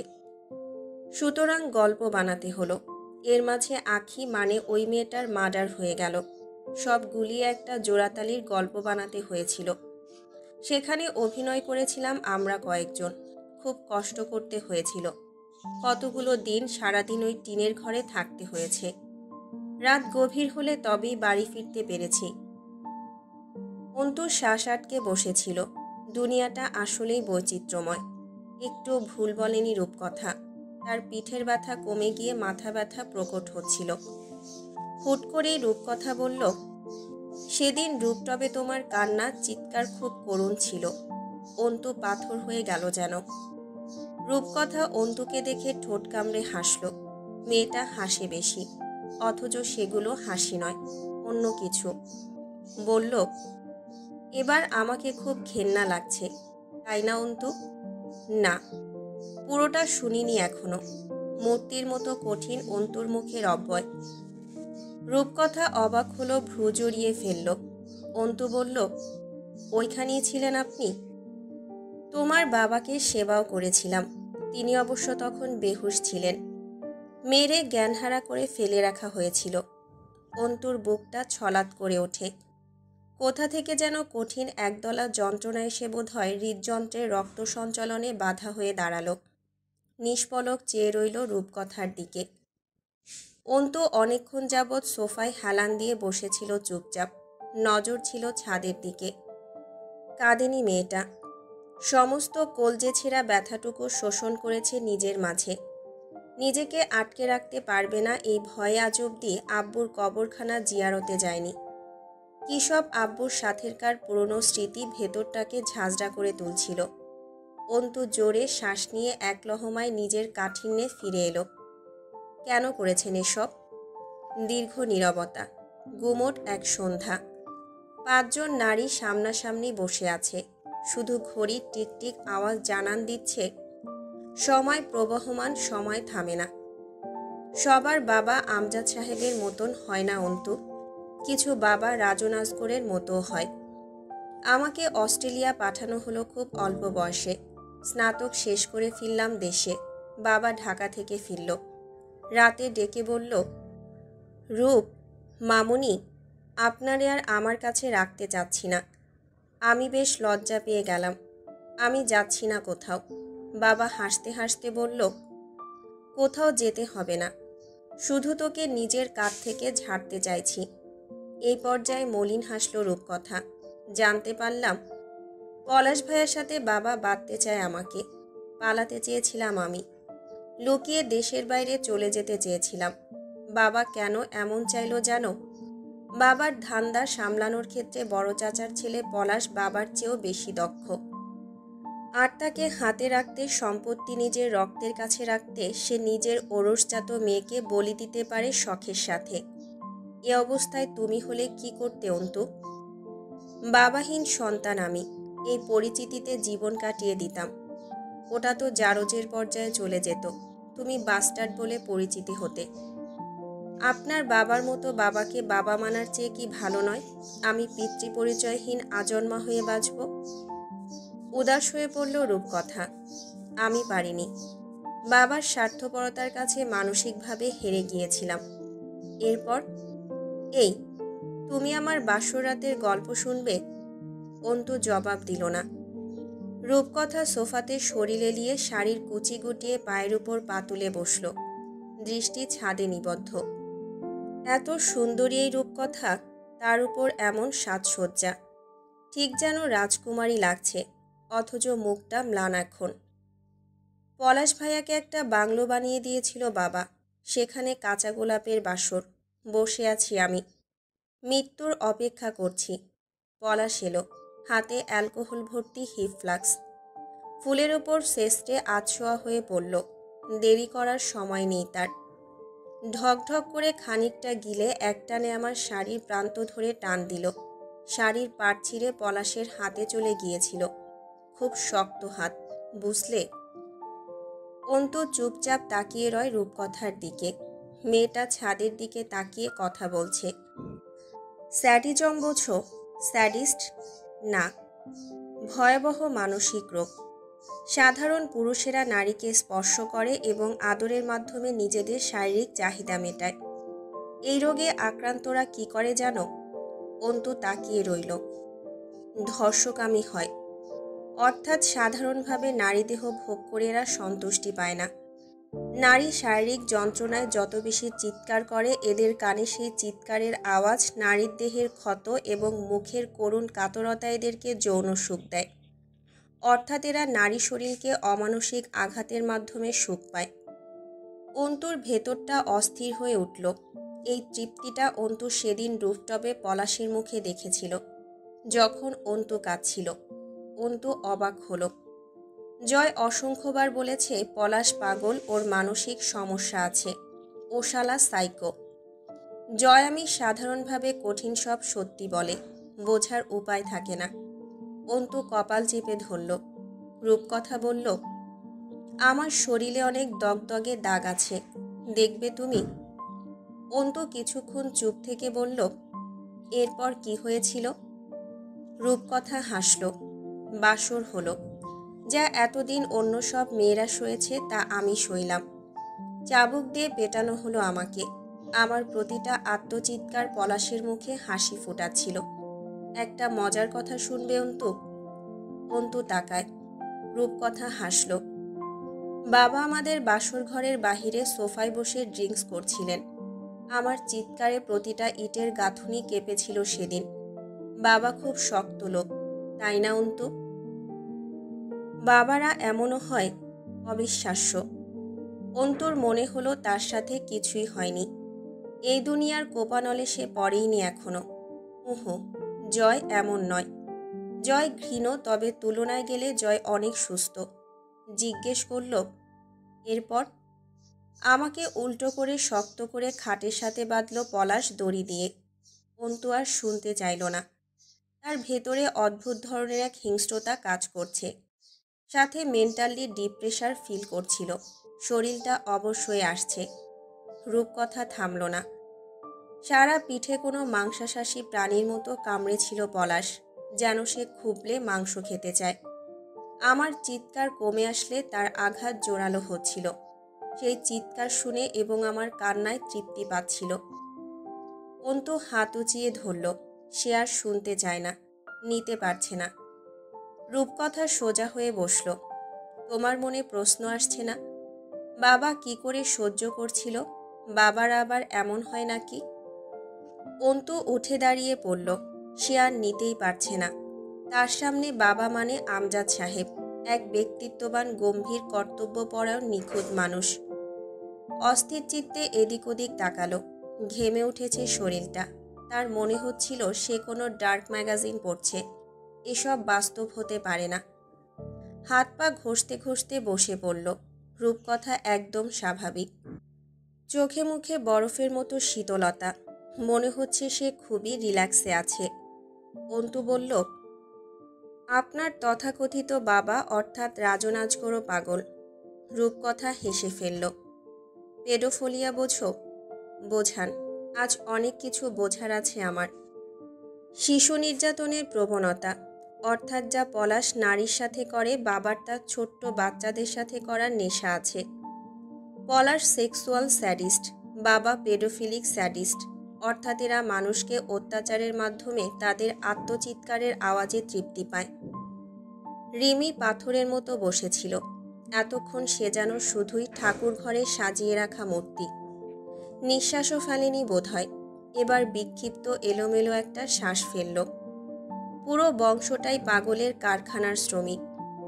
সুতরাং গল্প বানাতে হলো। এর মাঝে আখি মানে ওই মেয়েটার মার্ডার হয়ে গেল। সব গুলিয়ে একটা জোড়াতালির গল্প বানাতে হয়েছিল। সেখানে অভিনয় করেছিলাম আমরা কয়েকজন। খুব কষ্ট করতে হয়েছিল। কতগুলো দিন সারাদিন ওই টিনের ঘরে থাকতে হয়েছে। রাত গভীর হলে তবেই বাড়ি ফিরতে পেরেছি। অন্তু শ্বাস আটকে বসেছিল। দুনিয়াটা আসলেই বৈচিত্র্যময়। একটু ভুল বলেনি রূপকথা। তার পিঠের ব্যথা কমে গিয়ে মাথা ব্যথা প্রকট হচ্ছিল। হুট করেই রূপকথা বলল, সেদিন রূপটবে তোমার কান্না চিৎকার খুব করুণ ছিল। অন্তু পাথর হয়ে গেল যেন। রূপকথা অন্তুকে দেখে ঠোঁট কামড়ে হাসল। মেয়েটা হাসে বেশি, অথচ সেগুলো হাসি নয়, অন্য কিছু। বলল, এবার আমাকে খুব ঘেন্না লাগছে, তাই না অন্তু? না, পুরোটা শুনিনি এখনো। মূর্তির মতো কঠিন অন্তুর মুখের অব্যয়। রূপকথা অবাক হলো, ভ্রু জড়িয়ে ফেলল। অন্তু বলল, ওইখানেই ছিলেন আপনি? তোমার বাবাকে সেবাও করেছিলাম। তিনি অবশ্য তখন বেহুশ ছিলেন। মেরে জ্ঞানহারা করে ফেলে রাখা হয়েছিল। অন্তুর বুকটা ছলাৎ করে ওঠে। কোথা থেকে যেন কঠিন একদলা যন্ত্রণা এসে বোধহয় হৃদযন্ত্রের রক্ত সঞ্চালনে বাধা হয়ে দাঁড়ালো। নিষ্পলক চেয়ে রইল রূপকথার দিকে। অন্তু অনেকক্ষণ যাবৎ সোফায় হেলান দিয়ে বসেছিল চুপচাপ। নজর ছিল ছাদের দিকে। কাঁদেনি মেয়েটা। সমস্ত কলজে ছেঁড়া ব্যথাটুকু শোষণ করেছে নিজের মাঝে। নিজেকে আটকে রাখতে পারবে না এই ভয়ে আজ অবধি আব্বুর কবরখানা জিয়ারতে যায়নি। কী সব আব্বুর সাথেরকার পুরনো স্মৃতি ভেতরটাকে ঝাঁঝরা করে তুলছিল। অন্তু জোরে শ্বাস নিয়ে এক লহমায় নিজের কাঠিন্যে ফিরে এলো। কেন করেছেন এসব? দীর্ঘ নীরবতা। গুমোট এক সন্ধ্যা। 5 জন নারী সামনাসামনি বসে আছে। শুধু ঘড়ির টিকটিক আওয়াজ জানান দিচ্ছে সময় প্রবহমান, সময় থামে না। সবার বাবা আমজাদ সাহেবের মতন হয় না অন্তু। কিছু বাবা রাজন আসগরের মতো হয়। আমাকে অস্ট্রেলিয়া পাঠানো হলো খুব অল্প বয়সে। স্নাতক শেষ করে ফিরলাম দেশে। বাবা ঢাকা থেকে ফিরল। রাতে ডেকে বলল, রূপ, মামুনি, আপনারে আর আমার কাছে রাখতে চাচ্ছি না। আমি বেশ লজ্জা পেয়ে গেলাম। আমি যাচ্ছি না কোথাও। বাবা হাসতে হাসতে বলল, কোথাও যেতে হবে না, শুধু তোকে নিজের কাঁধ থেকে ঝাড়তে চাইছি। এই পর্যায়ে মলিন হাসল রূপকথা। জানতে পারলাম পলাশ ভাইয়ের সাথে বাবা বাঁধতে চায় আমাকে। পালাতে চেয়েছিলাম আমি, লুকিয়ে দেশের বাইরে চলে যেতে চেয়েছিলাম। বাবা কেন এমন চাইলো জানো? বাবার ধান্দা সামলানোর ক্ষেত্রে বড় চাচার ছেলে পলাশ বাবার চেয়েও বেশি দক্ষ। আর তাকে হাতে রাখতে, সম্পত্তি নিজের রক্তের কাছে রাখতে সে নিজের ওরসজাত মেয়েকে বলি দিতে পারে শখের সাথে। এ অবস্থায় তুমি হলে কি করতে অন্তু? বাবাহীন সন্তান আমি, এই পরিচিতিতে জীবন কাটিয়ে দিতাম। ওটা তো জারজের পর্যায়ে চলে যেত, তুমি বাস্টার্ড বলে পরিচিতি হতে। আপনার বাবার মতো বাবাকে বাবা মানার চেয়ে কি ভালো নয় আমি পিতৃ পরিচয়হীন আজন্মা হয়ে বাঁচব? উদাস হয়ে পড়ল রূপকথা। আমি পারিনি। বাবার স্বার্থপরতার কাছে মানসিকভাবে হেরে গিয়েছিলাম। এরপর, এই তুমি আমার বাসর রাতের গল্প শুনবে? অন্তু জবাব দিল না। রূপকথা সোফাতে শরীর এলিয়ে শাড়ির কুচি গুটিয়ে পায়ের উপর পা তুলে বসল, দৃষ্টি ছাদে নিবদ্ধ। এত সুন্দরী এই রূপকথা, তার উপর এমন সাজসজ্জা, ঠিক যেন রাজকুমারী লাগছে, অথচ মুখটা ম্লান এখন। পলাশ ভাইয়াকে একটা বাংলো বানিয়ে দিয়েছিল বাবা, সেখানে কাঁচা গোলাপের বাসর। বসে আছি আমি, মৃত্যুর অপেক্ষা করছি। পলাশ এলো, হাতে অ্যালকোহল ভর্তি হিপ ফ্লাক্স। ফুলের ওপর শেষটে আধশোয়া হয়ে পড়ল। দেরি করার সময় নেই তার। ঢকঢক করে খানিকটা গিলে একটানে আমার শাড়ির প্রান্ত ধরে টান দিল। শাড়ির পাট ছিঁড়ে পলাশের হাতে চলে গিয়েছিল। খুব শক্ত হাত, বুঝলে? অন্তু চুপচাপ তাকিয়ে রয় রূপকথার দিকে। মেয়েটা ছাদের দিকে তাকিয়ে কথা বলছে। স্যাডিজম বোঝো? স্যাডিস্ট না, ভয়াবহ মানসিক রোগ। সাধারণ পুরুষেরা নারীকে স্পর্শ করে এবং আদরের মাধ্যমে নিজেদের শারীরিক চাহিদা মেটায়। এই রোগে আক্রান্তরা কি করে জানো? অন্তু তাকিয়ে রইল। ধর্ষকামী হয়, অর্থাৎ সাধারণভাবে নারী দেহ ভোগ করে এরা সন্তুষ্টি পায় না। নারী শারীরিক যন্ত্রণায় যত বেশি চিৎকার করে, এদের কানে সেই চিৎকারের আওয়াজ নারীর দেহের ক্ষত এবং মুখের করুণ কাতরতা এদেরকে যৌন সুখ দেয়। অর্থাৎ এরা নারী শরীরকে অমানসিক আঘাতের মাধ্যমে সুখ পায়। অন্তুর ভেতরটা অস্থির হয়ে উঠল। এই তৃপ্তিটা অন্তু সেদিন রুফটপে পলাশের মুখে দেখেছিল, যখন অন্তু কাঁদছিল। অন্তু অবাক হলো। জয় অসংখ্যবার বলেছে পলাশ পাগল, ওর মানসিক সমস্যা আছে, ও শালা সাইকো। জয় আমি সাধারণভাবে কঠিন সব সত্যি বলে, বোঝার উপায় থাকে না। অন্তু কপাল চেপে ধরল। রূপকথা বলল, আমার শরীরে অনেক দগদগে দাগ আছে, দেখবে তুমি। অন্তু কিছুক্ষণ চুপ থেকে বলল, এরপর কি হয়েছিল? রূপকথা হাসল। বাসর হলো। যা এতদিন অন্য সব মেয়েরা সয়েছে তা আমি সইলাম। চাবুক দিয়ে পেটানো হলো আমাকে। আমার প্রতিটা আত্মচিৎকার পলাশের মুখে হাসি ফোটাচ্ছিল। একটা মজার কথা শুনবে অন্তু? অন্তু তাকায়। রূপকথা হাসল। বাবা আমাদের বাসর ঘরের বাহিরে সোফায় বসে ড্রিঙ্কস করছিলেন। আমার চিৎকারে প্রতিটা ইটের গাঁথুনি কেঁপেছিল সেদিন। বাবা খুব শক্ত লোক, তাই না অন্তু? বাবারা এমনও হয়, অবিশ্বাস্য। অন্তুর মনে হলো তার সাথে কিছুই হয়নি। এই দুনিয়ার কোপানলে সে পড়েইনি এখনো। উহু, জয় এমন নয়। জয় ঘৃণ, তবে তুলনায় গেলে জয় অনেক সুস্থ। জিজ্ঞেস করল, এরপর? আমাকে উল্টো করে শক্ত করে খাটের সাথে বাঁধল পলাশ দড়ি দিয়ে। অন্তু আর শুনতে চাইল না। তার ভেতরে অদ্ভুত ধরনের এক হিংস্রতা কাজ করছে, সাথে মেন্টালি ডিপ্রেশার ফিল করছিল। শরীরটা অবশ হয়ে আসছে। রূপকথা থামল না। সারা পিঠে কোনো মাংসাশাসী প্রাণীর মতো কামড়েছিল পলাশ, যেন সে খুবলে মাংস খেতে চায়। আমার চিৎকার কমে আসলে তার আঘাত জোরালো হচ্ছিল। সেই চিৎকার শুনে এবং আমার কান্নায় তৃপ্তি পাচ্ছিল। অন্তু হাত উঁচিয়ে ধরল। সে আর শুনতে চায় না, নিতে পারছে না। রূপকথা সোজা হয়ে বসল। তোমার মনে প্রশ্ন আসছে না বাবা কি করে সহ্য করছিল? বাবার আবার এমন হয় নাকি? অন্তু উঠে দাঁড়িয়ে পড়ল। সে আর নিতেই পারছে না। তার সামনে বাবা মানে আমজাদ সাহেব, এক ব্যক্তিত্ববান, গম্ভীর, কর্তব্যপরায়ণ, নিখুঁত মানুষ। অস্থির চিত্তে এদিক ওদিক তাকালো। ঘেমে উঠেছে শরীরটা। তার মনে হচ্ছিল সে কোনো ডার্ক ম্যাগাজিন পড়ছে। এসব বাস্তব হতে পারে না। হাত পা ঘষতে ঘষতে বসে পড়ল। রূপকথা একদম স্বাভাবিক, চোখে মুখে বরফের মতো শীতলতা। মনে হচ্ছে সে খুবই রিল্যাক্সে আছে। অন্তু বলল, আপনার তথাকথিত বাবা অর্থাৎ রাজন আজগরও পাগল। রূপকথা হেসে ফেলল। পেডোফোলিয়া বোঝো? বোঝান। আজ অনেক কিছু বোঝার আছে আমার। শিশু নির্যাতনের প্রবণতা, অর্থাৎ যা পলাশ নারীর সাথে করে বাবার তার ছোট্ট বাচ্চাদের সাথে করার নেশা আছে। পলাশ সেক্সুয়াল স্যাডিস্ট, বাবা পেডোফিলিক স্যাডিস্ট, অর্থাৎ এরা মানুষকে অত্যাচারের মাধ্যমে তাদের আত্মচিৎকারের আওয়াজে তৃপ্তি পায়। রিমি পাথরের মতো বসেছিল। এতক্ষণ সে যেন শুধুই ঠাকুর ঘরে সাজিয়ে রাখা মূর্তি। নিঃশ্বাসও ফেলেনি বোধহয়। এবার বিক্ষিপ্ত এলোমেলো একটা শ্বাস ফেলল। পুরো বংশটাই পাগলের কারখানার শ্রমিক।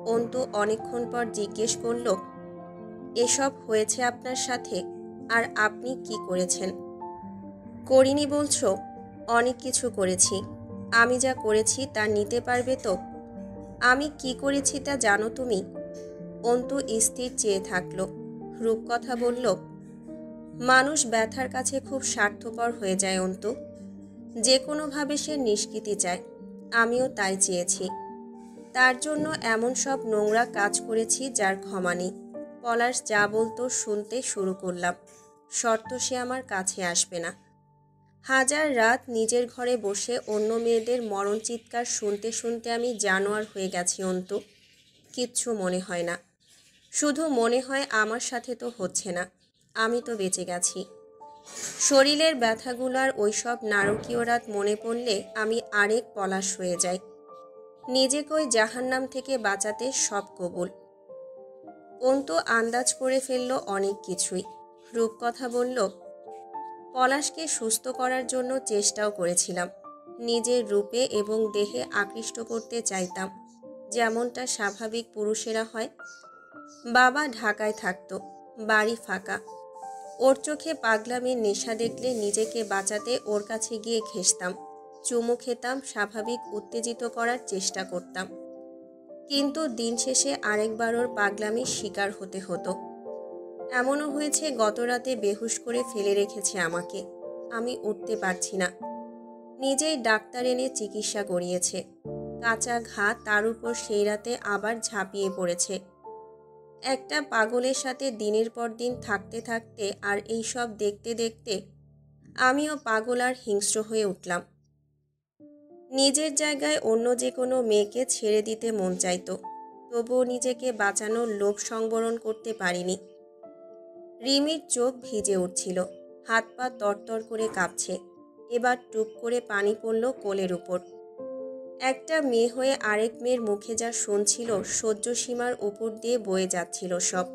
অন্তু অনেকক্ষণ পর জিজ্ঞেস করল, এসব হয়েছে আপনার সাথে, আর আপনি কি করেছেন? করিনি বলছো? অনেক কিছু করেছি। আমি যা করেছি তা নিতে পারবে তো? আমি কি করেছি তা জানো তুমি? অন্তু স্থির চেয়ে থাকল। রূপকথা বলল, মানুষ ব্যথার কাছে খুব স্বার্থপর হয়ে যায় অন্তু। যে কোনোভাবে সে নিষ্কৃতি চায়। আমিও তাই চেয়েছি। তার জন্য এমন সব নোংরা কাজ করেছি যার ক্ষমা নেই। পলাশ যা বলতো শুনতে শুরু করলাম। শর্ত সে আমার কাছে আসবে না। হাজার রাত নিজের ঘরে বসে অন্য মেয়েদের মরণ চিৎকার শুনতে শুনতে আমি জানোয়ার হয়ে গেছি অন্তু। কিচ্ছু মনে হয় না। শুধু মনে হয় আমার সাথে তো হচ্ছে না, আমি তো বেঁচে গেছি। শরীরের ব্যথাগুলার ওইসব নারকীয় রাত মনে পড়লে আমি আরেক পলাশ হয়ে যাই। নিজেকে ওই জাহান্নাম থেকে বাঁচাতে সব কবুল। অন্তু আন্দাজ করে ফেলল অনেক কিছুই। রূপকথা বলল, পলাশকে সুস্থ করার জন্য চেষ্টাও করেছিলাম। নিজের রূপে এবং দেহে আকৃষ্ট করতে চাইতাম, যেমনটা স্বাভাবিক পুরুষেরা হয়। বাবা ঢাকায় থাকতো, বাড়ি ফাঁকা। ওর চোখে পাগলামির নেশা দেখলে নিজেকে বাঁচাতে ওর কাছে গিয়ে ঘেঁষতাম, চুমু খেতাম, স্বাভাবিক উত্তেজিত করার চেষ্টা করতাম। কিন্তু দিন শেষে আরেকবার ওর পাগলামির শিকার হতে হতো। এমনও হয়েছে গত রাতে বেহুশ করে ফেলে রেখেছে আমাকে। আমি উঠতে পারছি না। নিজেই ডাক্তার এনে চিকিৎসা করিয়েছে। কাঁচা ঘা, তার উপর সেই রাতে আবার ঝাঁপিয়ে পড়েছে। একটা পাগলের সাথে দিনের পর দিন থাকতে থাকতে আর এই সব দেখতে দেখতে আমিও পাগল আর হিংস্র হয়ে উঠলাম। নিজের জায়গায় অন্য যে কোনো মেয়েকে ছেড়ে দিতে মন চাইতো, তবুও নিজেকে বাঁচানোর লোভ সংবরণ করতে পারিনি। রিমির চোখ ভিজে উঠছিল, হাত পা তরতর করে কাঁপছে। এবার টুপ করে পানি পড়ল কোলের উপর। একটা মেয়ে হয়ে আরেক মেয়ের মুখে যা শুনছিল, সহ্য সীমার উপর দিয়ে বয়ে যাচ্ছিল সব।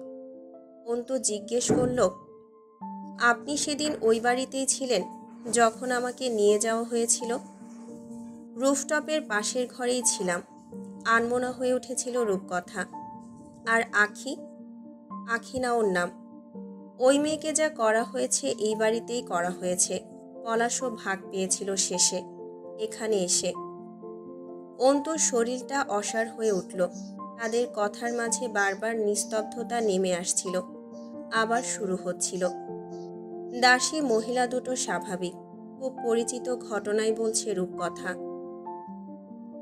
অন্তু জিজ্ঞেস করল, আপনি সেদিন ওই বাড়িতেই ছিলেন যখন আমাকে নিয়ে যাওয়া হয়েছিল? রুফটপের পাশের ঘরেই ছিলাম। আনমনা হয়ে উঠেছিল রূপকথা। আর আখি? আখি না ওর নাম। ওই মেয়েকে যা করা হয়েছে এই বাড়িতেই করা হয়েছে। পলাশও ভাগ পেয়েছিল শেষে, এখানে এসে। অন্তুর শরীরটা অসাড় হয়ে উঠল। তাদের কথার মাঝে বারবার নিস্তব্ধতা নেমে আসছিল, আবার শুরু হচ্ছিল। দাসী মহিলা দুটো স্বাভাবিক, খুব পরিচিত ঘটনাই বলছে রূপকথা।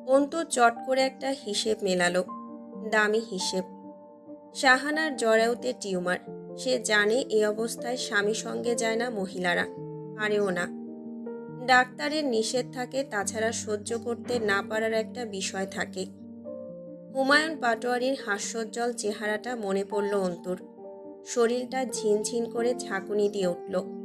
অন্তু চট করে একটা হিসেব মেলালো, দামি হিসেব। শাহানার জরায়ুতে টিউমার। সে জানে এ অবস্থায় স্বামী সঙ্গে যায় না মহিলারা, পারেও না। ডাক্তারের নিষেধ থাকে, তাছাড়া সহ্য করতে না পারার একটা বিষয় থাকে। হুমায়ুন পাটোয়ারির হাস্যোজ্জ্বল চেহারাটা মনে পড়ল অন্তুর। শরীরটা ঝিনঝিন করে ঝাঁকুনি দিয়ে উঠল।